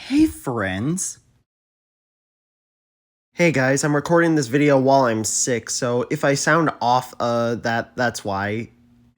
Hey friends. Hey guys, I'm recording this video while I'm sick, so if I sound off, that's why.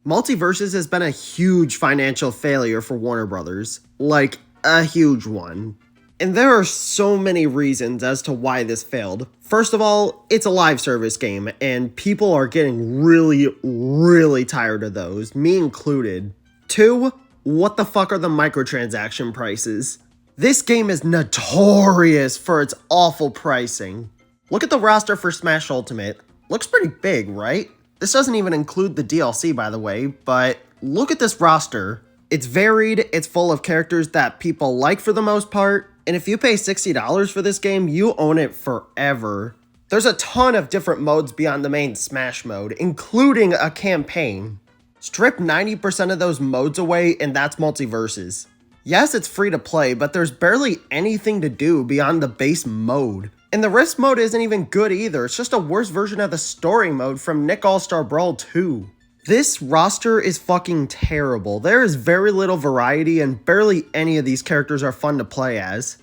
Multiversus has been a huge financial failure for Warner Brothers. Like, a huge one. And there are so many reasons as to why this failed. First of all, it's a live service game, and people are getting really tired of those, me included. 2, what the fuck are the microtransaction prices? This game is notorious for its awful pricing. Look at the roster for Smash Ultimate. Looks pretty big, right? This doesn't even include the DLC, by the way, but look at this roster. It's varied, it's full of characters that people like for the most part, and if you pay $60 for this game, you own it forever. There's a ton of different modes beyond the main Smash mode, including a campaign. Strip 90% of those modes away, and that's Multiversus. Yes, it's free to play, but there's barely anything to do beyond the base mode. And the Rift mode isn't even good either, it's just a worse version of the story mode from Nick All-Star Brawl 2. This roster is fucking terrible. There is very little variety and barely any of these characters are fun to play as.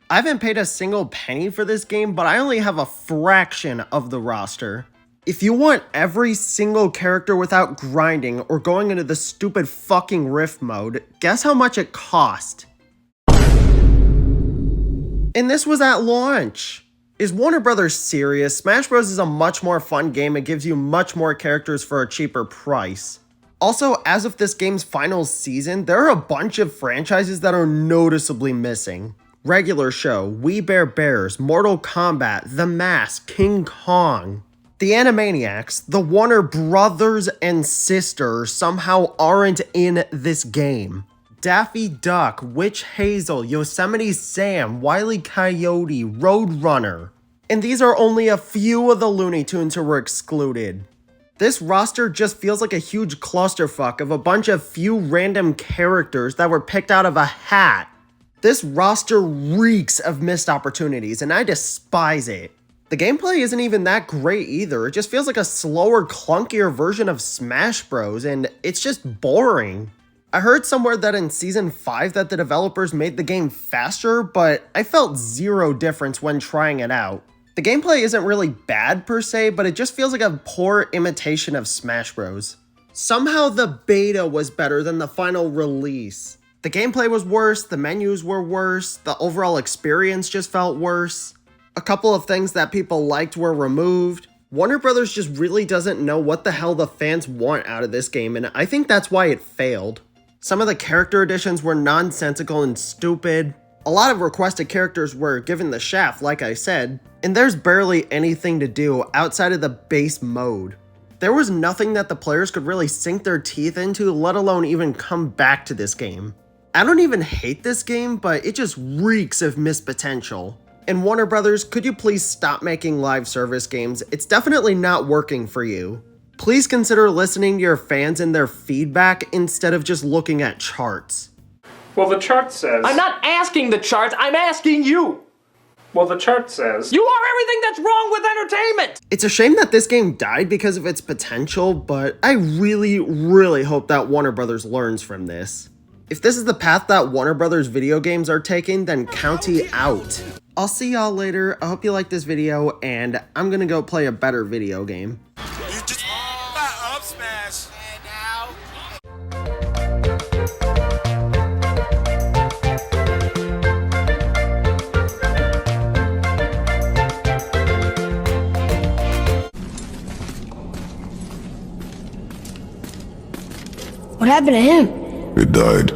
I haven't paid a single penny for this game, but I only have a fraction of the roster. If you want every single character without grinding or going into the stupid fucking Rift mode, guess how much it cost? And this was at launch. Is Warner Brothers serious? Smash Bros is a much more fun game and gives you much more characters for a cheaper price. Also, as of this game's final season, there are a bunch of franchises that are noticeably missing. Regular Show, We Bare Bears, Mortal Kombat, The Mask, King Kong. The Animaniacs, the Warner brothers and sisters somehow aren't in this game. Daffy Duck, Witch Hazel, Yosemite Sam, Wile E. Coyote, Roadrunner. And these are only a few of the Looney Tunes who were excluded. This roster just feels like a huge clusterfuck of a bunch of few random characters that were picked out of a hat. This roster reeks of missed opportunities, and I despise it. The gameplay isn't even that great either, it just feels like a slower, clunkier version of Smash Bros, and it's just boring. I heard somewhere that in Season 5 that the developers made the game faster, but I felt zero difference when trying it out. The gameplay isn't really bad per se, but it just feels like a poor imitation of Smash Bros. Somehow the beta was better than the final release. The gameplay was worse, the menus were worse, the overall experience just felt worse. A couple of things that people liked were removed. Warner Brothers just really doesn't know what the hell the fans want out of this game, and I think that's why it failed. Some of the character additions were nonsensical and stupid. A lot of requested characters were given the shaft, like I said, and there's barely anything to do outside of the base mode. There was nothing that the players could really sink their teeth into, let alone even come back to this game. I don't even hate this game, but it just reeks of missed potential. And Warner Brothers, could you please stop making live service games? It's definitely not working for you. Please consider listening to your fans and their feedback instead of just looking at charts. Well, the chart says... I'm not asking the charts, I'm asking you! Well, the chart says... You are everything that's wrong with entertainment! It's a shame that this game died because of its potential, but I really hope that Warner Brothers learns from this. If this is the path that Warner Brothers video games are taking, then county out. I'll see y'all later, I hope you liked this video, and I'm gonna go play a better video game. You just up smash. And now. What happened to him? It died.